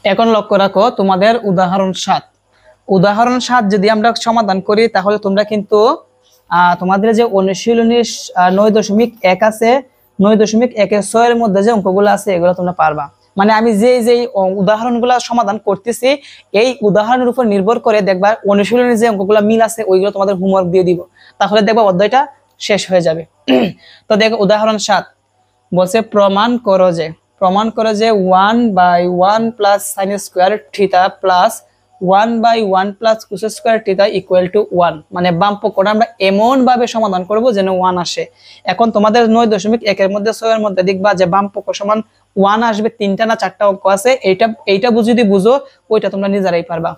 এখন লক্ষ্য রাখো তোমাদের উদাহরণ 7 যদি আমরা সমাধান করি তাহলে তোমরা কিন্তু তোমাদের যে অনুশীলনী 9.1 আছে, 9.1-6 এর মধ্যে যে অঙ্কগুলো আছে এগুলো তোমরা পারবা। মানে আমি যে উদাহরণগুলো সমাধান করতেছি এই উদাহরণের উপর নির্ভর করে দেখবা অনুশীলনী যে অঙ্কগুলো মিল আছে ওইগুলো তোমাদের হোমওয়ার্ক দিয়ে দিব, তাহলে দেখবা অধ্যায়টা শেষ হয়ে যাবে। তো দেখো উদাহরণ 7 বলছে প্রমাণ করো যে 1/1 plus sine square theta plus 1/1 plus cos square theta equal to 1। মানে বাম পক্ষটা আমরা এমন ভাবে সমাধান করব যেন 1 আসে। এখন তোমাদের 9.1 এর মধ্যে 6 এর মধ্যে দেখবা যে বাম পক্ষ সমান 1 আসবে, 3টা না 4টা অঙ্ক আছে, এইটা যদি বুঝো ওইটা তোমরা নিজেরাই পারবা।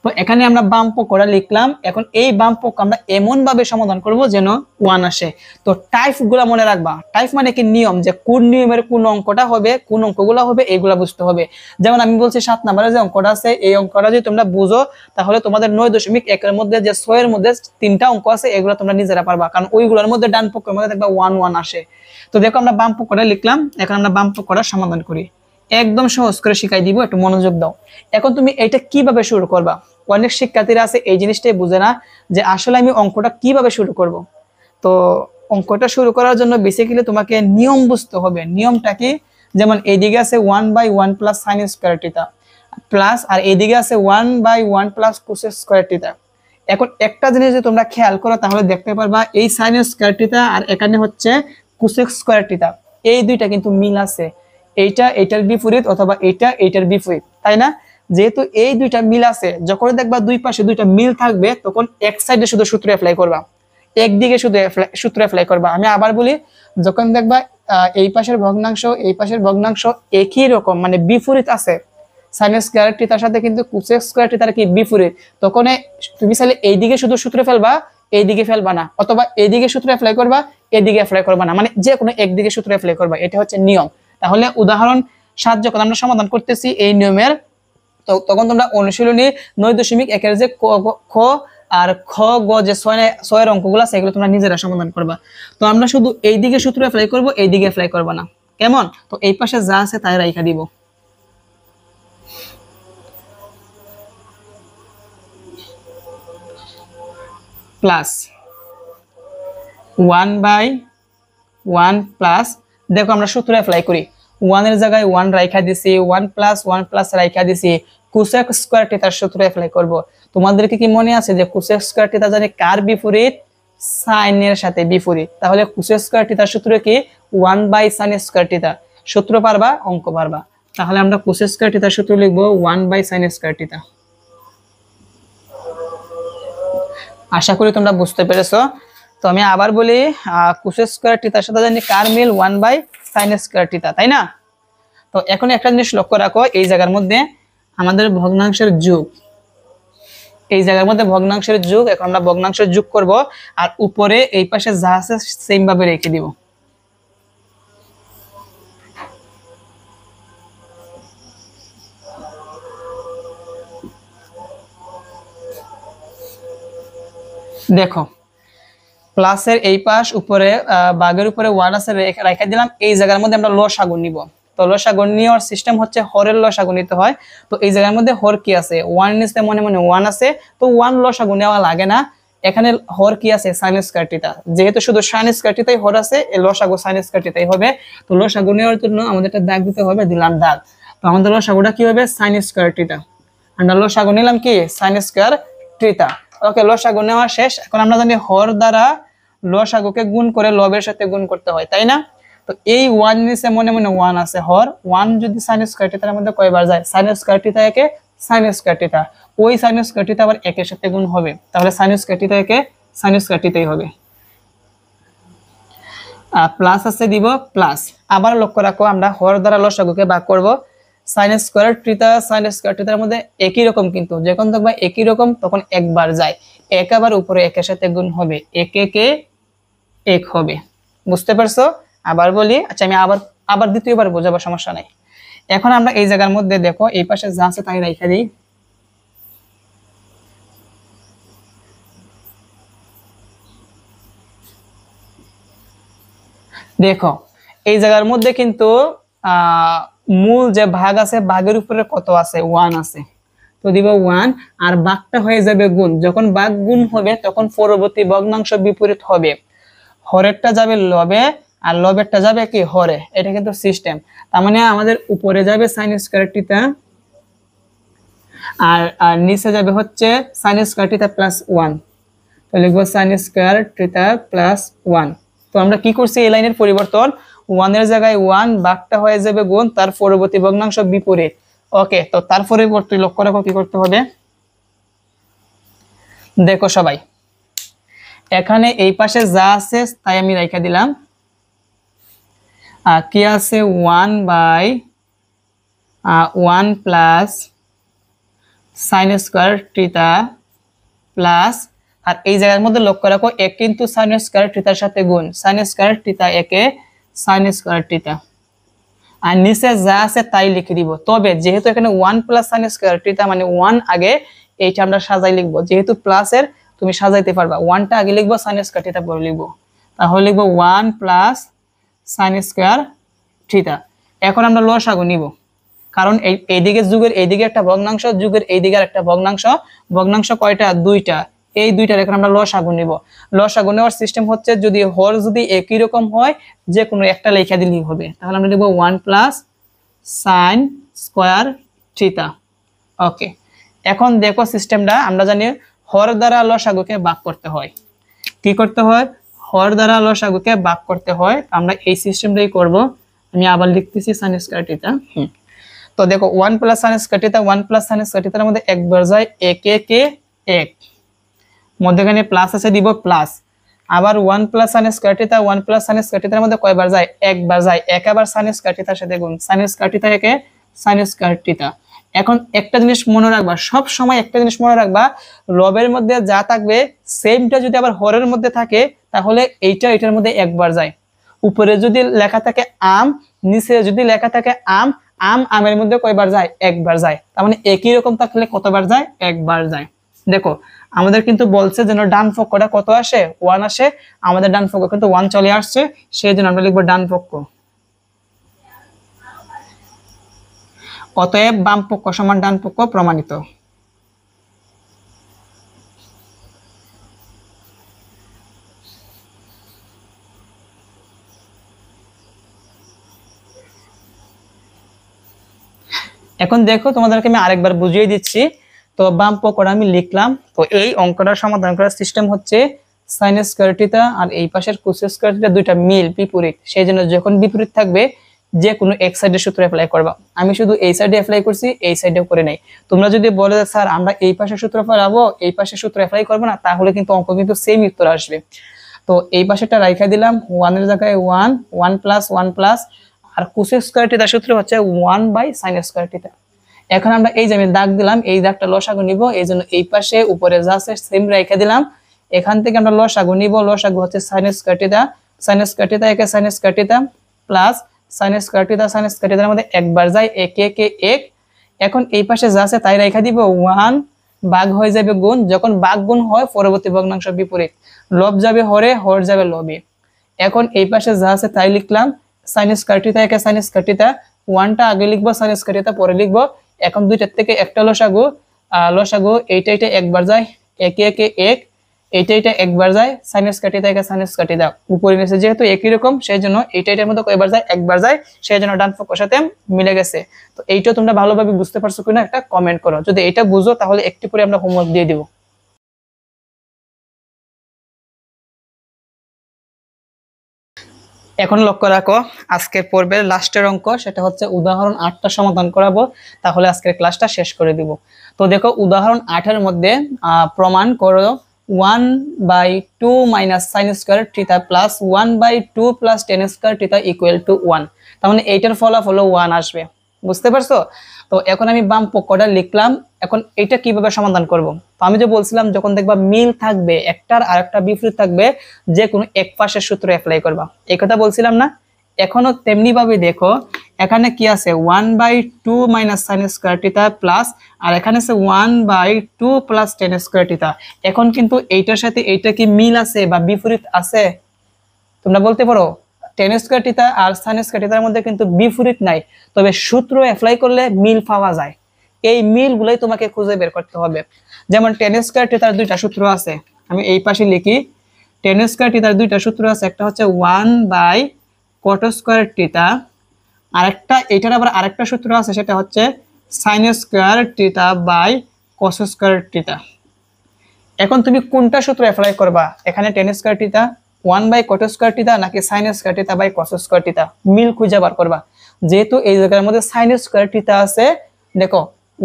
তো এখানে আমরা বাম পক্ষটা লিখলাম। এখন এই বাম পক্ষ আমরা এমন ভাবে সমাধান করব যেন 1 আসে। তো টাইপ গুলা মনে রাখবা। টাইপ মানে কি নিয়ম, যে কোন নিয়মের কোন অঙ্কটা হবে, কোন অঙ্কগুলো হবে এইগুলা বুঝতে হবে। যেমন আমি বলছি 7 নম্বরে যে অঙ্কটা আছে এই অঙ্কটা যদি তোমরা বুঝো তাহলে তোমাদের 9.1 এর মধ্যে যে 6 এর মধ্যে 3টা অঙ্ক আছে এগুলো তোমরা নিজেরা পারবা, কারণ ওইগুলোর মধ্যে ডান পক্ষের মধ্যে দেখবা 1 1 আসে। তো দেখো আমরা বাম পক্ষটা লিখলাম, এখন আমরা বাম পক্ষটা সমাধান করি। একদম সহজ করে শিখাই দিব, একটু মনোযোগ দাও। এখন তুমি এটা কিভাবে শুরু করবা? অনেক শিক্ষার্থীরা আছে এই জিনিসটাই বুঝে না যে আসলে আমি অঙ্কটা কিভাবে শুরু করব। তো অঙ্কটা শুরু করার জন্য বেসিক্যালি তোমাকে নিয়ম বুঝতে হবে। নিয়মটা কি? যেমন এইদিকে আছে 1/1 plus sine square theta plus, আর এইদিকে আছে 1/1 প্লাস কোস স্কয়ার থিটা। এখন একটা জিনিস যদি তোমরা খেয়াল করো তাহলে দেখতে পারবা এই সাইন স্কয়ার থিটা আর এখানে হচ্ছে কোস স্কয়ার থিটা, এই দুইটা কিন্তু মিল আছে। এইটা এইটার বিপরীত অথবা এইটা এইটার বিপরীত, তাই না? যেহেতু এই দুইটা মিল আছে, যখন দেখবা দুই পাশে দুইটা মিল থাকবে তখন এক সাইডে শুধু সূত্র অ্যাপ্লাই করবা, একদিকে শুধু সূত্র অ্যাপ্লাই করবা। আমি আবার বলি, যখন দেখবা এই পাশের ভগ্নাংশ এই পাশের ভগ্নাংশ একই রকম মানে বিপরীত আছে, সাইন স্কয়ার থিটার সাথে কিন্তু কোস স্কয়ার থিটার কি বিপরীত, তখন তুমি চাইলে এইদিকে শুধু সূত্র ফেলবা, এইদিকে ফেলবা না, অথবা এইদিকে সূত্র অ্যাপ্লাই করবা, এদিকে অ্যাপ্লাই করবা না, মানে যে কোনো একদিকে সূত্র অ্যাপ্লাই করবা। এটা হচ্ছে নিয়ম। তাহলে উদাহরণ 7 যখন আমরা সমাধান করতেছি এই নিয়মের, তো তখন তোমরা অনুশীলনী 9.1 যে খ আর খ গ যে 6 এর অঙ্কগুলো আছে এগুলো তোমরা নিজেরা সমাধান করবা। তো আমরা শুধু এই দিকে সূত্র অ্যাপ্লাই করব, এই দিকে অ্যাপ্লাই করব না। কেমন? তো এই পাশে যা আছে তাই রাইখা দিব। প্লাস 1/1 প্লাস, দেখো আমরা সূত্র অ্যাপ্লাই করি, 1 এর জায়গায় 1 রাইখা দিছি, 1 প্লাস রাইখা দিছি, কোসেক স্কয়ার থিটার সূত্র অ্যাপ্লাই করব। তোমাদেরকে কি মনে আছে যে কোসেক স্কয়ার থিটা জানি কার বিপরীত? সাইনের সাথে বিপরীত। তাহলে কোসেক স্কয়ার থিটার সূত্র কি? 1/sin square theta. সূত্র পারবা, অঙ্ক পারবা। তাহলে আমরা কোসেক স্কয়ার থিটার সূত্র লিখব 1/sin স্কয়ার থিটা। আশা করি তোমরা বুঝতে পেরেছো। তো আমি আবার বলি, কোস স্কয়ার থিটার সাথে জানি কার মিল? 1/sin স্কয়ার থিটা, তাই না? তো এখন একটা জিনিস লক্ষ্য রাখো, এই জায়গার মধ্যে আমাদের ভগ্নাংশের যোগ, এই জায়গার মধ্যে ভগ্নাংশের যোগ, এখন আমরা ভগ্নাংশের যোগ করব আর উপরে এই পাশে যা আছে সেম ভাবে রেখে দিব। দেখো প্লাসের এই পাশ উপরে ভাগের উপরে 1 আছে রেখে দিলাম, এই জায়গার মধ্যে আমরা লসাগু নিব। তো লসাগু নেওয়ার সিস্টেম হচ্ছে হরের লসাগু নিতে হয়। তো এই জায়গার মধ্যে হর কি আছে? 1 নিচে মনে মনে 1 আছে, তো 1 লসাগু নেওয়া লাগে না। এখানে হর কি আছে? Sign square theta. যেহেতু শুধু সাইন স্কয়ার থিটাই হর আছে, এই লসাগু সাইন স্কয়ার থিটাই হবে। তো লসাগু নেওয়ার জন্য আমাদের একটা দাগ দিতে হবে, দিলাম দাগ। তো আমাদের লসাগুটা কি হবে? Sign square theta. আমরা লসাগু নিলাম কি? Sign square theta. ওকে, লসাগু নেওয়া শেষ। এখন আমরা জানি হর দ্বারা লসাগুকে গুণ করে লবের সাথে গুণ করতে হয়, তাই না? তো এই 1 নিচে মনে মনে 1 আছে, হর 1 যদি সাইন স্কয়ার থিটার মধ্যে কয়বার যায়? সাইন স্কয়ার থিটা একে সাইন স্কয়ার থিটা, ওই সাইন স্কয়ার থিটা আবার একের সাথে গুণ হবে, তাহলে সাইন স্কয়ার থিটা একে সাইন স্কয়ার থিটাই হবে। প্লাস আছে দিব প্লাস। আবার লক্ষ্য রাখো, আমরা হর দ্বারা লসাগুকে ভাগ করব। Sign square theta sine square থিটার মধ্যে একই রকম, কিন্তু যখন দেখবা একই রকম তখন একবার যায়, এক আবার উপরে একের সাথে গুণ হবে, এক একে এক হবে। বুঝতে পারছো? আবার বলি, আচ্ছা আমি আবার দ্বিতীয়বার বোঝাবো, সমস্যা নাই। এখন আমরা এই জায়গার মধ্যে দেখো এই পাশে যা আছে তাই রাইখা দিই। দেখো এই জায়গার মধ্যে কিন্তু মূল যে ভাগ আছে ভাগের উপরে কত আছে 1 আছে, তো দিব 1 আর ভাগটা হয়ে যাবে গুণ, যখন ভাগ গুণ হবে তখন পরবর্তী ভগ্নাংশ বিপরীত হবে, হরেরটা যাবে লবে আর লবেরটা যাবে কি হরে, এটা কিন্তু সিস্টেম। তার মানে আমাদের উপরে যাবে sin স্কয়ার থিটা আর নিচে যাবে হচ্ছে sin স্কয়ার থিটা প্লাস 1, তো লিখবো sin স্কয়ার থিটা প্লাস 1। তো আমরা কি করছি, এই লাইনের পরিবর্তন, 1 এর জায়গায় 1, ভাগটা হয়ে যাবে গুণ, তার পরবর্তী ভগ্নাংশ বিপরীত। ওকে, তো তার পরিবর্তে লক্ষ্য রাখো কি করতে হবে, দেখো সবাই এখানে এই পাশে যা আছে তাই আমি রেখে দিলাম, কি আছে 1/1 plus sin square theta plus, আর এই জায়গার মধ্যে লক্ষ্য রাখো এক কিন্তু sin স্কয়ার থিটার সাথে গুণ, sin স্কয়ার থিটা একে sin স্কয়ার থিটা, আর নিচে যা আছে তাই লিখে দিব। তবে যেহেতু এখানে 1 প্লাস sin স্কয়ার থিটা মানে 1 আগে, এইটা আমরা সাজাই লিখবো, যেহেতু প্লাসের তুমি সাজাইতে পারবা, 1টা আগে লিখবো, sin স্কয়ার থিটা পরে লিখবো, তাহলে লিখবো 1 প্লাস sin স্কয়ার থিটা। এখন আমরা লসাগু নিব, কারণ এইদিকে যুগের এইদিকে একটা ভগ্নাংশ, যুগের এইদিকে একটা ভগ্নাংশ, ভগ্নাংশ কয়টা, দুইটা, এই দুইটার এখন আমরা লসাগু নিব। লসাগু নেওয়ার সিস্টেম হচ্ছে যদি হর যদি একই রকম হয় যে কোনো একটা লেখা দিলেই হবে, তাহলে আমরা লিখব 1 প্লাস sin স্কয়ার থিটা। ওকে, এখন দেখো সিস্টেমটা, আমরা জানি হর দ্বারা লসাগুকে ভাগ করতে হয়, কি করতে হয়, হর দ্বারা লসাগুকে ভাগ করতে হয়, আমরা এই সিস্টেমটাই করব। আমি আবার লিখতেছি sin স্কয়ার থিটা। তো দেখো 1 plus sin square theta, 1 plus sin square থিটার মধ্যে একবার যায় 1 1 1, মধ্যখানে প্লাস আছে দিব প্লাস, আবার 1 plus sin square theta, 1 plus sin square থিটার মধ্যে কয়বার যায়, একবার যায়, এক আবার sin স্কয়ার থিটার সাথে গুণ, sin স্কয়ার থিটা একে sin স্কয়ার থিটা। এখন একটা জিনিস মনে রাখবা, সব সময় একটা জিনিস মনে রাখবা, লবের মধ্যে যা থাকবে সেমটা যদি আবার হরের মধ্যে থাকে তাহলে এইটা এটার মধ্যে একবার যায়, উপরে যদি লেখা থাকে আম, নিচে যদি লেখা থাকে আম, আম আমের মধ্যে কয়বার যায়, একবার যায়, তার মানে একই রকম থাকলে কতবার যায়, একবার যায়। দেখো আমাদের কিন্তু বলছে যেন ডান পক্ষটা কত আসে, 1 আসে, আমাদের ডান পক্ষ কিন্তু 1 চলে আসছে, সেই জন্য আমরা লিখবো ডান পক্ষ। অতএব বাম পক্ষ সমান ডান পক্ষ প্রমাণিত। এখন দেখো তোমাদেরকে আমি আরেকবার বুঝিয়ে দিচ্ছি। তো বাম পক্ষটা আমি লিখলাম, তো এই অঙ্কটা সমাধান করার সিস্টেম হচ্ছে sin স্কয়ার থিটা আর এই পাশের cos স্কয়ার থিটা দুইটা মিল বিপরীত, সেই জন্য যখন বিপরীত থাকবে যে কোনো এক সাইডের সূত্র অ্যাপ্লাই করবা। আমি শুধু এই সাইডে অ্যাপ্লাই করছি, এই সাইডেও করে নাই। তোমরা যদি বলে স্যার আমরা এই পাশের সূত্র পাবো, এই পাশের সূত্র অ্যাপ্লাই করবো না, তাহলে কিন্তু অঙ্ক কিন্তু সেম উত্তর আসবে। তো এই পাশেটা রাইখা দিলাম, 1 এর জায়গায় 1, 1 প্লাস 1 প্লাস, আর cos স্কয়ার থিটা সূত্র হচ্ছে 1/sin স্কয়ার থিটা। এখন আমরা এই যে আমি দাগ দিলাম, এই দাগটা লসাগু নিব, এই জন্য এই পাশে উপরে যা আছে সেম রেখে দিলাম, এখান থেকে আমরা লসাগু নিব, লসাগু হচ্ছে sin square theta, sin square theta একে sin square theta plus sin square theta, sin square থিটার মধ্যে একবার যায় 1 1 1, এখন এই পাশে যা আছে তাই রেখে দিব, 1 ভাগ হয়ে যাবে গুণ, যখন ভাগ গুণ হয় পরবর্তী ভগ্নাংশ বিপরীত, লব যাবে হরে, হর যাবে লবে। এখন এই পাশে যা আছে তাই লিখলাম, sin স্কয়ার থিটা একে sin স্কয়ার থিটা, 1টা আগে লিখবো, sin স্কয়ার থিটা পরে লিখবো। এখন দুইটার থেকে একটা লসাগু, লসাগু এইটা এটা একবার যায় 1 1 1, এইটা এটা একবার যায়, sin স্কয়ার থিটা একে sin স্কয়ার থিটা, উপরে নিচে যেহেতু একই রকম সেই জন্য এইটা এটার মধ্যে কয়বার যায়, একবার যায়, সেই জন্য ডান পক্ষের সাথে মিলে গেছে। তো এইটা তোমরা ভালোভাবে বুঝতে পারছো কিনা একটা কমেন্ট করো, যদি এটা বুঝো তাহলে একটু পরে আমরা হোমওয়ার্ক দিয়ে দিব। এখন লক্ষ্য রাখো আজকের পর্বের লাস্টের অঙ্ক, সেটা হচ্ছে উদাহরণ 8টা সমাধান করাবো, তাহলে আজকের ক্লাসটা শেষ করে দিব। তো দেখো উদাহরণ 8-এর মধ্যে প্রমাণ করো 1/2 minus sin square theta plus 1/2 plus tan square theta equal to 1, তার মানে এইটার ফলাফল 1 আসবে, বুঝতে পারছো? তো এখন আমি বাম পক্ষটা লিখলাম, এখন এটা কিভাবে সমাধান করব? তো আমি যে বলছিলাম যখন দেখবা মিল থাকবে, একটার আরেকটা বিপরীত থাকবে, যে কোনো এক পাশের সূত্র অ্যাপ্লাই করবা, এই কথা বলছিলাম না? এখনো তেমনি ভাবে দেখো এখানে কি আছে, 1/2 minus sin square theta plus, আর এখানে আছে 1/2 প্লাস tan স্কয়ার থিটা। এখন কিন্তু এইটার সাথে এইটা কি মিল আছে বা বিপরীত আছে? তোমরা বলতে পারো টেন স্কয়ার থিটা আর সাইন স্কয়ার থিটার মধ্যে কিন্তু বিপরীত নাই, তবে সূত্র অ্যাপ্লাই করলে মিল পাওয়া যায়। এই মিলগুলোই তোমাকে খুঁজে বের করতে হবে। যেমন টেন স্কয়ার থিটার দুইটা সূত্র আছে, আমি এই পাশে লিখি। টেন স্কয়ার থিটার দুইটা সূত্র আছে, একটা হচ্ছে 1/cot স্কয়ার থিটা, আরেকটা এটার আবার আরেকটা সূত্র আছে, সেটা হচ্ছে sin square theta by cos square theta. এখন তুমি কোনটা সূত্র অ্যাপ্লাই করবা, এখানে tan square theta 1/cot square theta নাকি sin square theta by cos square theta, মিল খুঁজে বার করবা। যেহেতু এই জায়গার মধ্যে sin স্কয়ার থিটা আছে, দেখো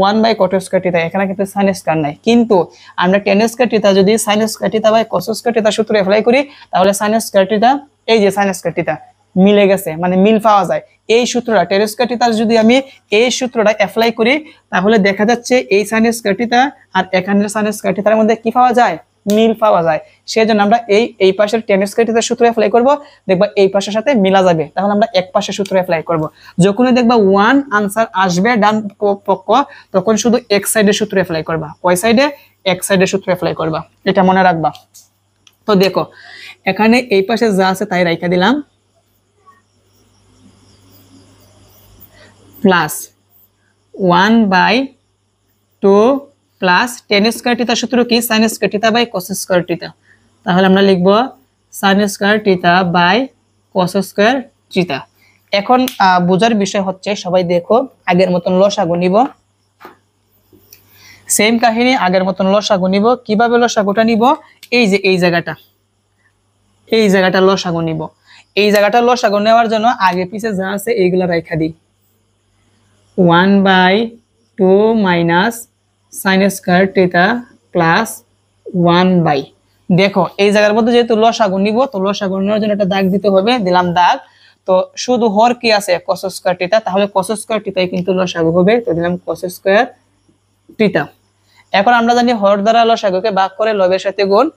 1/cot স্কয়ার থিটা, এখানে কিন্তু sin স্কয়ার নাই, কিন্তু আমরা টেন স্কয়ার থিটা যদি sin square theta by cos square theta সূত্র অ্যাপ্লাই করি, তাহলে sin স্কয়ার থিটা, এই যে sin স্কয়ার থিটা মিলে গেছে, মানে মিল পাওয়া যায়। এই সূত্রটা টেন স্কয়ার থিটা যদি আমি এই সূত্রটা অ্যাপ্লাই করি, তাহলে দেখা যাচ্ছে এই sin স্কয়ার থিটা আর এখানের sin স্কয়ার থিটার মধ্যে কি পাওয়া যায়, মিল পাওয়া যায়। সেজন্য আমরা এই পাশের টেন স্কয়ার থিটার সূত্র অ্যাপ্লাই করব, দেখবা এই পাশের সাথে মিলা যাবে, তাহলে আমরা এক পাশের সূত্র অ্যাপ্লাই করব। যখনই দেখবা 1 আনসার আসবে ডান পক্ষ, তখন শুধু এক সাইডের সূত্র অ্যাপ্লাই করবা, ওই সাইডে এক সাইডের সূত্র অ্যাপ্লাই করবা, এটা মনে রাখবা। তো দেখো এখানে এই পাশে যা আছে তাই রাইখা দিলাম, plus 1/2 plus tan square theta সূত্র কি, sin square theta by cos square theta, তাহলে আমরা লিখব sin square theta by cos square theta. এখন বোঝার বিষয় হচ্ছে, সবাই দেখো আগের মতন লসাগু নিব, সেম কাহিনী, আগের মতন লসাগু নিব। কিভাবে লসাগুটা নিব, এই যে এই জায়গাটা লসাগু নিব। এই জায়গাটা লসাগু নেওয়ার জন্য আগে পিছে যা আছে এইগুলা রাইখা দিই, 1/2 minus sin square theta plus 1/, দেখো এই জায়গার মধ্যে যেহেতু লসাগু নিব, তো লসাগু নেওয়ার জন্য একটা দাগ দিতে হবে, দিলাম দাগ। তো শুধু হর কি আছে, cos স্কয়ার থিটা, তাহলে cos স্কয়ার থিটাই কিন্তু লসাগু হবে, তো দিলাম cos স্কয়ার থিটা। এখন আমরা জানি হর দ্বারা লসাগুকে ভাগ করে লবের সাথে গুণ,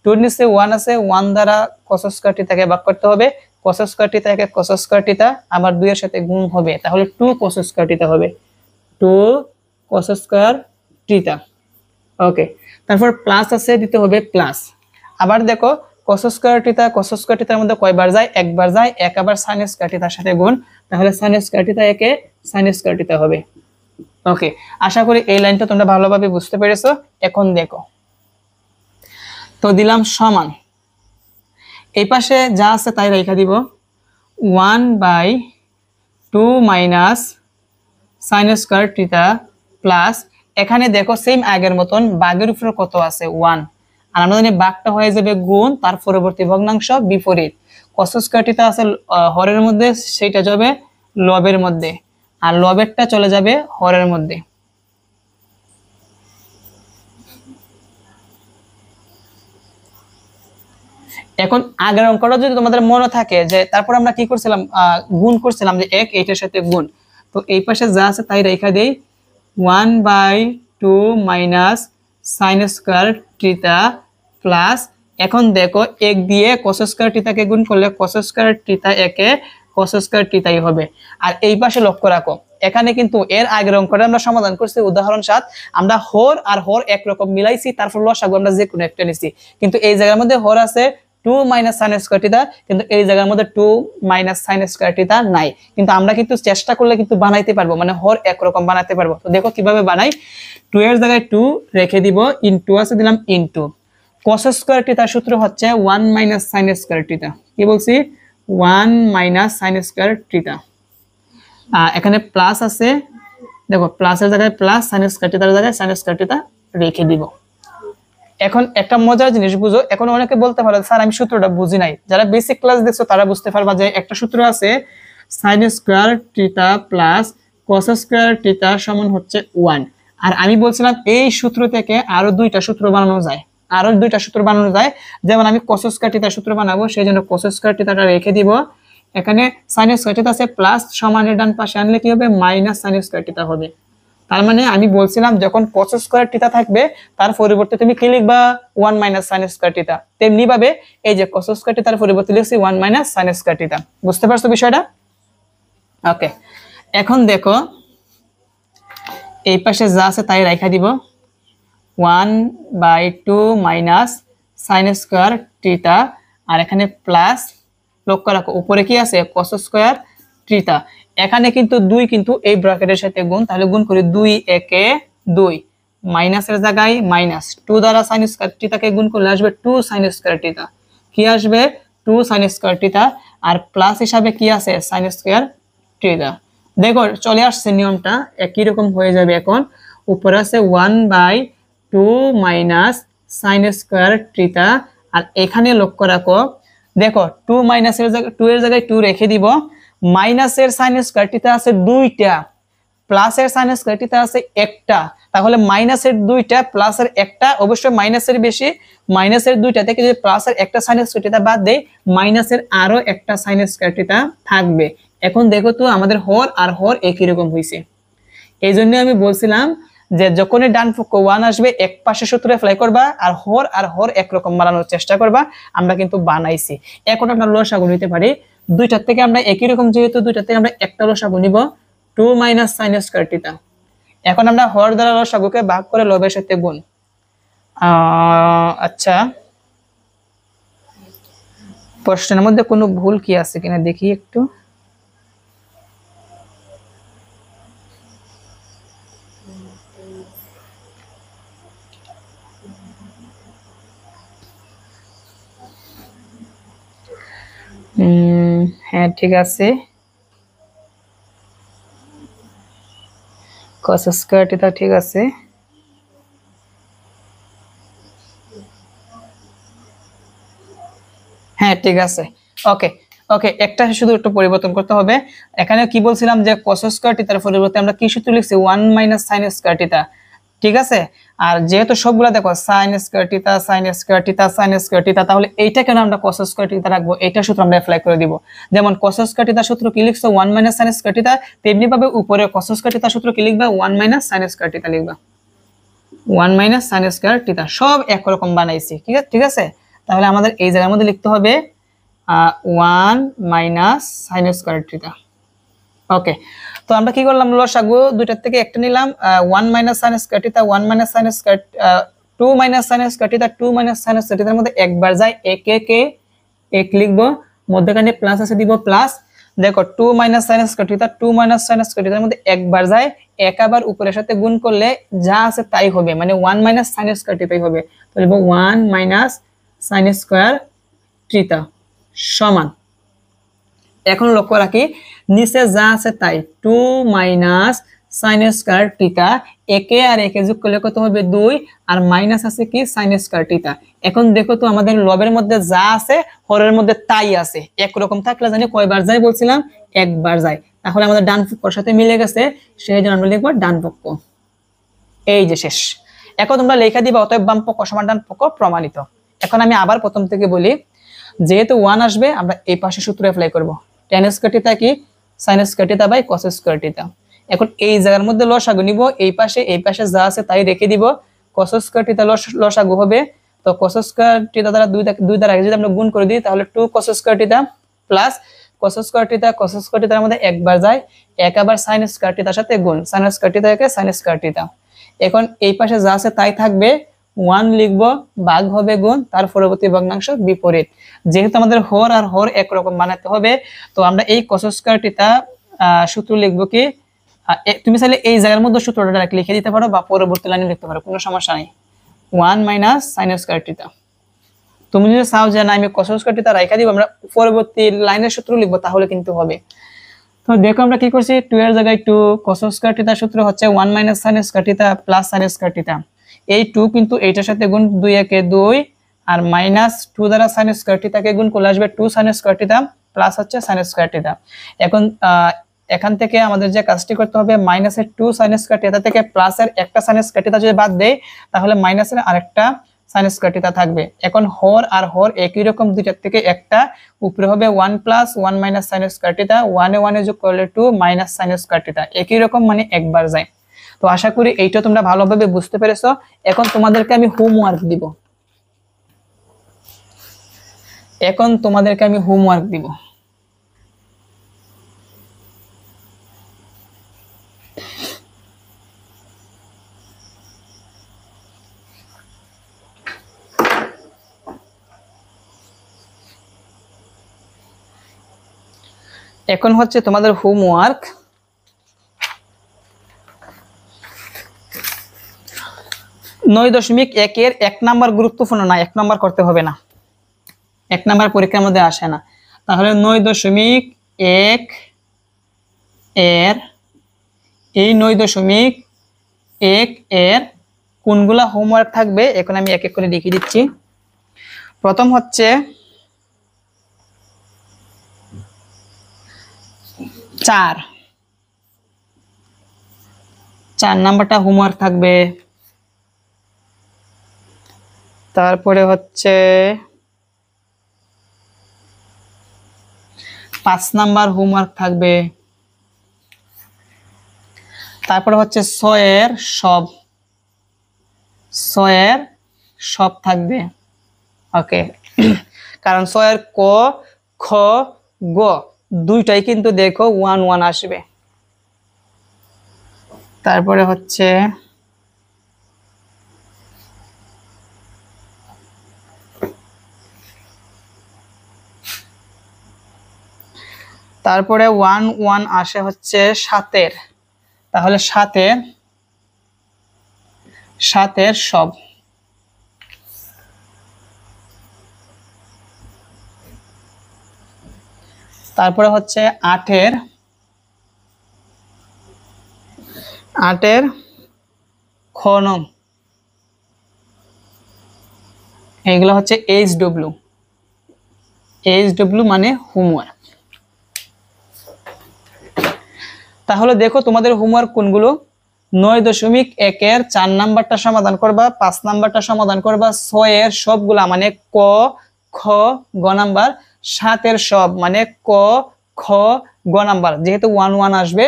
2 এর নিচে 1 আছে, 1 দ্বারা cos স্কয়ার থিটাকে ভাগ করতে হবে, cos স্কয়ার থিটাকে cos স্কয়ার থিটা, আবার 2 এর সাথে গুণ হবে, তাহলে 2 cos স্কয়ার থিটা হবে, 2 cos স্কয়ার থিটা। ওকে, তারপর প্লাস আছে, দিতে হবে প্লাস। আবার দেখো cos স্কয়ার থিটার মধ্যে কয়বার যায়, একবার যায়, এক আবার sin স্কয়ার থিটার সাথে গুণ, তাহলে sin স্কয়ার থিটা একে sin স্কয়ার থিটা হবে। ওকে, আশা করি এই লাইনটা তোমরা ভালোভাবে বুঝতে পেরেছো। এখন দেখো, তো দিলাম সমান, এই পাশে যা আছে তাই রেখা দিব, 1/2 minus sin square theta plus, এখানে দেখো সেম আগের মতন ভাগের উপরে কত আছে 1, আর আমরা জানি ভাগটা হয়ে যাবে গুণ, তার পরবর্তী ভগ্নাংশ বিপরীত। cos স্কয়ার থিটা আছে হরের মধ্যে, সেটা যাবে লবের মধ্যে, আর লবেরটা চলে যাবে হরের মধ্যে। এখন আগের অঙ্কটা যদি তোমাদের মনে থাকে, যে তারপর আমরা কি করছিলাম, গুণ করছিলাম, যে এক এইটার সাথে গুণ, তো এই পাশে যা আছে তাই রেখা দেই, 1/2 minus sin square theta plus, এখন দেখো এক দিয়ে cos স্কয়ার থিটাকে গুণ করলে cos স্কয়ার থিটা একে cos স্কয়ার থিটাই হবে। আর এই পাশে লক্ষ্য রাখো, এখানে কিন্তু এর আগের অঙ্কটা আমরা সমাধান করছি উদাহরণ 7, আমরা হর আর হর একরকম মিলাইছি, তারপর লসাগু আমরা যে কোনো একটা নিছি, কিন্তু এই জায়গার মধ্যে হর আছে 2 মাইনাস sin স্কয়ার থিটা, কিন্তু এই জায়গার মধ্যে 2 মাইনাস sin স্কয়ার থিটা নাই, কিন্তু আমরা কিন্তু চেষ্টা করলে কিন্তু বানাইতে পারবো, মানে হর একরকম বানাতে পারবো। তো দেখো কিভাবে বানাই, 2 এর জায়গায় 2 রেখে দিব, ইনটু আছে দিলাম ইনটু, cos স্কয়ার থিটার সূত্র হচ্ছে 1 মাইনাস sin স্কয়ার থিটা, কি বলছি 1 মাইনাস sin স্কয়ার থিটা, এখানে প্লাস আছে, দেখো প্লাসের জায়গায় প্লাস, sin স্কয়ার থিটার জায়গায় sin স্কয়ার থিটা রেখে দিব। এখন একটা মজার জিনিস বুঝো, এখন অনেকে বলতে পারে স্যার আমি সূত্রটা বুঝি নাই, যারা বেসিক ক্লাস দেখছো তারা বুঝতে পারবা যে একটা সূত্র আছে sin square theta plus cos square theta সমান হচ্ছে 1, আর আমি বলছিলাম এই সূত্র থেকে আরো দুইটা সূত্র বানানো যায়, যেমন আমি cos স্কয়ার থিটার সূত্র বানাবো, সেই জন্য cos স্কয়ার থিটাটা রেখে দিব, এখানে sin স্কয়ার থিটা আছে প্লাস, সমানের ডান পাশে আনলে কি হবে মাইনাস sin স্কয়ার থিটা হবে। তার মানে আমি বলছিলাম যখন cos স্কয়ার থিটা থাকবে, তার পরিবর্তে তুমি কি লিখবা 1 মাইনাস sin স্কয়ার থিটা, তেমনি ভাবে এই যে cos স্কয়ার থিটার পরিবর্তে লিখছি 1 মাইনাস sin স্কয়ার থিটা। বুঝতে পারছো বিষয়টা? ওকে, এখন দেখো এই পাশে যা আছে তাই রাখা দিব, 1/2 মাইনাস sin স্কয়ার থিটা, আর এখানে প্লাস লক্ষ্য রাখো উপরে কি আছে cos স্কয়ার থিটা, এখানে কিন্তু 2 কিন্তু এই ব্র্যাকেটের সাথে গুণ, তাহলে গুণ করি 2 একে 2, মাইনাসের জায়গায় মাইনাস, 2 দ্বারা sin স্কয়ার থিটাকে গুণ করলে আসবে 2 sin স্কয়ার থিটা, কি আসবে 2 sin স্কয়ার থিটা, আর প্লাস হিসাবে কি আছে sin স্কয়ার থিটা। দেখো চলে আসছে নিয়মটা একই রকম হয়ে যাবে। এখন উপরে আছে 1/2 মাইনাস sin স্কয়ার থিটা, আর এখানে লক্ষ্য রাখো দেখো 2 মাইনাসের জায়গায় 2 এর জায়গায় 2 রেখে দিব, মাইনাসের sin স্কয়ার থিটা আছে 2টা, প্লাসের sin স্কয়ার থিটা আছে একটা, তাহলে মাইনাসের 2টা প্লাসের একটা, অবশ্যই মাইনাসের বেশি, মাইনাসের 2টা থেকে যদি প্লাসের একটা sin স্কয়ার থিটা বাদ দেই মাইনাসের আরো একটা sin স্কয়ার থিটা থাকবে। এখন দেখো তো আমাদের হর আর হর একই রকম হইছে, এই জন্য আমি বলছিলাম যে যখনই ডান পক্ষ 1 আসবে এক পাশে সূত্র অ্যাপ্লাই করবা আর হর একরকম বানানোর চেষ্টা করবা, আমরা কিন্তু বানাইছি। এখন আমরা লসাগু নিতে পারি, দুইটার থেকে আমরা একই রকম, যেহেতু দুইটার থেকে আমরা একটা লসাগু নিব 2 মাইনাস sin স্কয়ার থিটা। এখন আমরা হর দ্বারা লসাগুকে ভাগ করে লবের সাথে গুণ। আচ্ছা প্রশ্নের মধ্যে কোনো ভুল কি আছে কিনা দেখি একটু। হ্যাঁ ঠিক আছে, cos স্কয়ার থিটা ঠিক আছে। হ্যাঁ ঠিক আছে, ওকে ওকে, একটা শুধু একটু পরিবর্তন করতে হবে। এখানে কি বলছিলাম যে cos স্কয়ার থিটার পরিবর্তে আমরা কি সূত্র লিখছি 1 মাইনাস sin স্কয়ার থিটা, ঠিক আছে। আর যেহেতু সবগুলা দেখো sin square theta sin square theta sin square theta, তাহলে এইটা কেন আমরা cos স্কয়ার থিটা রাখবো, এটা সূত্র আমরা অ্যাপ্লাই করে দিব। যেমন cos স্কয়ার থিটা সূত্র কি লিখছো 1 মাইনাস sin স্কয়ার থিটা, তেমনি ভাবে উপরে cos স্কয়ার থিটা সূত্র কি লিখবা 1 মাইনাস sin স্কয়ার থিটা লিখবা, 1 মাইনাস sin স্কয়ার থিটা, সব একরকম বানাইছি, ঠিক আছে। তাহলে আমাদের এই জায়গার মধ্যে লিখতে হবে 1 মাইনাস sin স্কয়ার থিটা। ওকে, তো আমরা কি করলাম লসাগু দুইটার থেকে একটা নিলাম, 1 minus sin square theta 1 minus sin square 2 minus sin square theta 2 minus sin square থিটার মধ্যে একবার যায় এক একে এক লিখবো, মধ্যখানে প্লাস আছে দিব প্লাস। দেখো 2 minus sin square theta 2 minus sin square থিটার মধ্যে একবার যায়, এক আবার উপরের সাথে গুণ করলে যা আছে তাই হবে, মানে 1 মাইনাস sin স্কয়ার থিটাই হবে। তো লিখব 1 মাইনাস sin স্কয়ার থিটা সমান, এখন লক্ষ্য রাখি নিচে যা আছে তাই 2 মাইনাস sin স্কয়ার থিটা, একে আর একে যোগ করলে কত হবে 2, আর মাইনাস আছে কি sin স্কয়ার থিটা। এখন দেখো তো আমাদের লবের মধ্যে যা আছে হরের মধ্যে তাই আছে, একরকম থাকলে জানি কয়বার যায় বলছিলাম একবার যায়, তাহলে আমাদের ডান পক্ষের সাথে মিলে গেছে, সেই জন্য আমরা লিখব ডান পক্ষ। এই যে শেষ। এখন তোমরা লেখা দিবা অতএব বাম পক্ষ সমান ডান পক্ষ প্রমাণিত। এখন আমি আবার প্রথম থেকে বলি, যেহেতু 1 আসবে আমরা এই পাশে সূত্র অ্যাপ্লাই করব, tan স্কয়ার থিটা কি sin square theta by cos square theta. এখন এই জায়গার মধ্যে লসাগু নিব, এই পাশে যা আছে তাই রেখে দিব, cos স্কয়ার থিটা লসাগু হবে, তো cos স্কয়ার থিটা দ্বারা 2 দ্বারা যদি আমরা গুণ করে দিই তাহলে 2 cos square theta plus cos square থিটার মধ্যে একবার যায়, এক আবার sin স্কয়ার থিটার সাথে গুণ, sin স্কয়ার থিটা একে sin স্কয়ার থিটা। এখন এই পাশে যা আছে তাই থাকবে, 1 লিখব, ভাগ হবে গুণ, তার পরবর্তী ভগ্নাংশ বিপরীত। যেহেতু আমাদের হর আর হর একরকম বানাতে হবে, তো আমরা এই cos স্কয়ার থিটা সূত্র লিখব কি, তুমি চাইলে এই জায়গার মধ্যে সূত্রটা ডাইরেক্ট লিখে দিতে পারো বা পরবর্তী লাইনে লিখতে পারো, কোনো সমস্যা নেই। 1 মাইনাস sin স্কয়ার থিটা, তুমি যদি চাও যে না আমি cos স্কয়ার থিটা রাখা দিব, আমরা পরবর্তী লাইনের সূত্র লিখব, তাহলে কিন্তু হবে। তো দেখো আমরা কি করছি, 2 এর জায়গায় 2, cos স্কয়ার থিটার সূত্র হচ্ছে 1 minus sin square theta plus sin square theta, এই 2 কিন্তু এইটার সাথে গুণ, 2 একে 2, আর মাইনাস 2 দ্বারা sin স্কয়ার থিটাকে গুণ করলে আসবে 2 sin স্কয়ার থিটা প্লাস হচ্ছে sin স্কয়ার থিটা। এখন এখান থেকে আমাদের যে কাজটি করতে হবে, মাইনাসের 2 sin স্কয়ার থিটা থেকে প্লাসের একটা sin স্কয়ার থিটা যদি বাদ দেই তাহলে মাইনাসের আরেকটা sin স্কয়ার থিটা থাকবে। এখন হর আর হর একই রকম, দুইটার থেকে একটা, উপরে হবে 1 plus 1 minus sin square theta, 1 এ 1 এ যোগ করলে 2 মাইনাস sin স্কয়ার থিটা, একই রকম মানে একবার যায়। তো আশা করি এইটা তোমরা ভালোভাবে বুঝতে পেরেছো। এখন তোমাদেরকে আমি হোমওয়ার্ক দিব। এখন হচ্ছে তোমাদের হোমওয়ার্ক। 9.1 এর 1 নাম্বার গুরুত্বপূর্ণ না, 1 নাম্বার করতে হবে না, 1 নাম্বার পরীক্ষার মধ্যে আসে না। তাহলে 9.1 এর এই 9.1 এর কোনগুলা হোমওয়ার্ক থাকবে এখন আমি এক এক করে দেখিয়ে দিচ্ছি। প্রথম হচ্ছে 4 নাম্বারটা হোমওয়ার্ক থাকবে। তারপরে হচ্ছে 5 নাম্বার হোমওয়ার্ক থাকবে। তারপরে হচ্ছে 6 এর সব থাকবে। ওকে, কারণ 6 এর ক, খ, গ দুইটাই কিন্তু দেখো 1 1 আসবে। তারপরে হচ্ছে 1 1 আসে হচ্ছে 7 এর। তাহলে 7 এর সব। তারপরে হচ্ছে 8 এর খ নং। এইগুলো হচ্ছে HW মানে হোমওয়ার্ক। তাহলে দেখো তোমাদের হোমওয়ার্ক কোনগুলো। 9.1 এর 4 নাম্বারটা সমাধান করবা, 5 নাম্বারটা সমাধান করবা, 6 এর সবগুলা মানে ক, খ, গ নাম্বার, 7 এর সব মানে ক, খ, গ নাম্বার যেহেতু 1 1 আসবে,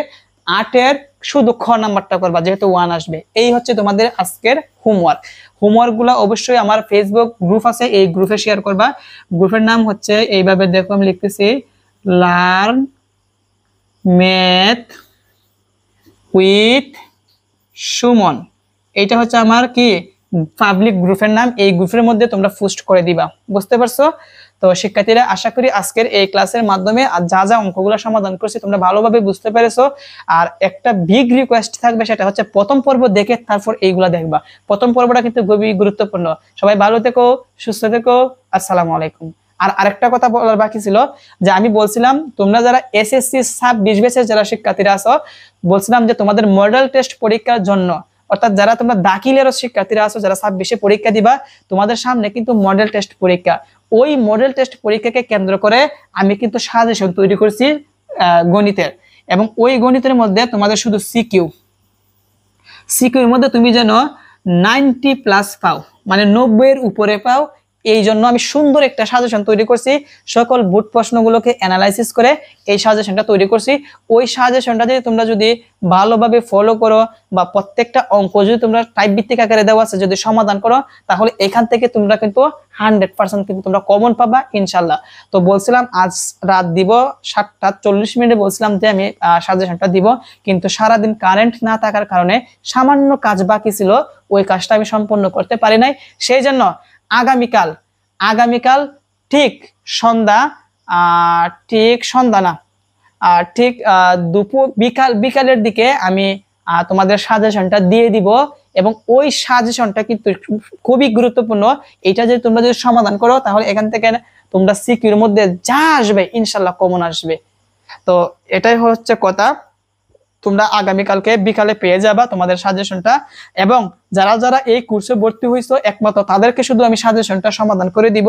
8 এর শুধু খ নাম্বারটা করবা যেহেতু 1 আসবে। এই হচ্ছে তোমাদের আজকের হোমওয়ার্ক। হোমওয়ার্কগুলো অবশ্যই আমার ফেসবুক গ্রুপ আছে, এই গ্রুপে শেয়ার করবা। গ্রুপের নাম হচ্ছে এইভাবে দেখো, আমি লিখতেছি লার্ন ম্যাথ উইথ সুমন। এটা হচ্ছে আমার কি পাবলিক গ্রুপের নাম। এই গ্রুপের মধ্যে তোমরা পোস্ট করে দিবা, বুঝতে পারছো? তো শিক্ষার্থীরা আশা করি আজকের এই ক্লাসের মাধ্যমে যা যা অঙ্কগুলো সমাধান করছি তোমরা ভালোভাবে বুঝতে পেরেছো। আর একটা বিগ রিকোয়েস্ট থাকবে, সেটা হচ্ছে প্রথম পর্ব দেখে তারপর এইগুলা দেখবা। প্রথম পর্বটা কিন্তু খুবই গুরুত্বপূর্ণ। সবাই ভালো থেকো, সুস্থ থেকো, আসসালামু আলাইকুম। আর আরেকটা কথা বলার বাকি ছিল, যে আমি বলছিলাম তোমরা যারা এসএসসি 26 ব্যাচের যারা শিক্ষার্থীরা আছো, বলছিলাম যে তোমাদের মডেল টেস্ট পরীক্ষার জন্য, অর্থাৎ যারা তোমরা দাখিলের শিক্ষার্থীরা আছো যারা 26-এ পরীক্ষা দিবা, তোমাদের সামনে কিন্তু মডেল টেস্ট পরীক্ষা। ওই মডেল টেস্ট পরীক্ষাকে কেন্দ্র করে আমি কিন্তু সাজেশন তৈরি করছি গণিতের, এবং ওই গণিতের মধ্যে তোমাদের শুধু সিকিউর মধ্যে তুমি যেন 90+ পাও, মানে 90 এর উপরে পাও। এই জন্য আমি সুন্দর একটা সাজেশন তৈরি করছি, সকল বোর্ড প্রশ্নগুলোকে অ্যানালাইসিস করে এই সাজেশনটা তৈরি করছি। ওই সাজেশনটা যদি তোমরা ভালোভাবে ফলো করো, বা প্রত্যেকটা অঙ্ক যদি তোমরা টাইপ ভিত্তিক আকারে দেওয়া আছে যদি সমাধান করো, তাহলে এখান থেকে তোমরা কিন্তু 100% কিন্তু তোমরা কমন পাবা ইনশাল্লাহ। তো বলছিলাম আজ রাত দিব 7:40 বলছিলাম যে আমি সাজেশনটা দিব, কিন্তু সারাদিন কারেন্ট না থাকার কারণে সামান্য কাজ বাকি ছিল, ওই কাজটা আমি সম্পূর্ণ করতে পারি নাই। সেই জন্য আগামীকাল ঠিক সন্ধ্যা না, ঠিক বিকালের দিকে আমি তোমাদের সাজেশনটা দিয়ে দিব, এবং ওই সাজেশনটা কিন্তু খুবই গুরুত্বপূর্ণ। এটা যদি তোমরা সমাধান করো, তাহলে এখান থেকে তোমরা সিকিউর মধ্যে যা আসবে ইনশাল্লাহ কমন আসবে। তো এটাই হচ্ছে কথা, তোমরা আগামীকালকে বিকালে পেয়ে যাবা তোমাদের সাজেশনটা। এবং যারা যারা এই কোর্সে ভর্তি হয়েছে একমাত্র তাদেরকে শুধু আমি সাজেশনটা সমাধান করে দিব,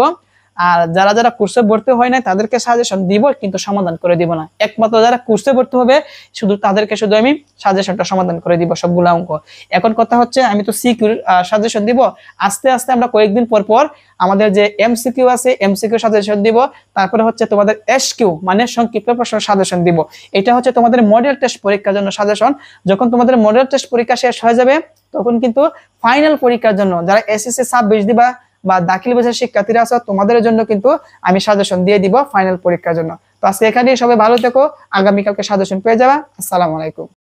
আর যারা যারা কোর্সে ভর্তি হয় নাই তাদেরকে সাজেশন দিব কিন্তু সমাধান করে দিব না। একমাত্র যারা কোর্সে ভর্তি হবে শুধু তাদেরকে শুধু আমি সাজেশনটা সমাধান করে দিব সবগুলো অঙ্ক। এখন কথা হচ্ছে আমি তো সিকিউর সাজেশন দিব, আস্তে আস্তে আমরা কয়েকদিন পর পর আমাদের যে এমসিকিউ আছে এমসিকিউ সাজেশন দিব, তারপরে হচ্ছে তোমাদের এসকিউ মানে সংক্ষিপ্ত প্রশ্ন সাজেশন দিব। এটা হচ্ছে তোমাদের মডেল টেস্ট পরীক্ষার জন্য সাজেশন। যখন তোমাদের মডেল টেস্ট পরীক্ষা শেষ হয়ে যাবে, তখন কিন্তু ফাইনাল পরীক্ষার জন্য যারা এসএসসি 26 দিবা বা দাখিল ব্যাচের শিক্ষার্থীরা আছে তোমাদের জন্য কিন্তু আমি সাজেশন দিয়ে দিব ফাইনাল পরীক্ষার জন্য। তো আজকে এখানেই, সবাই ভালো থেকো, আগামীকালকে সাজেশন পেয়ে যাবা। আসসালামু আলাইকুম।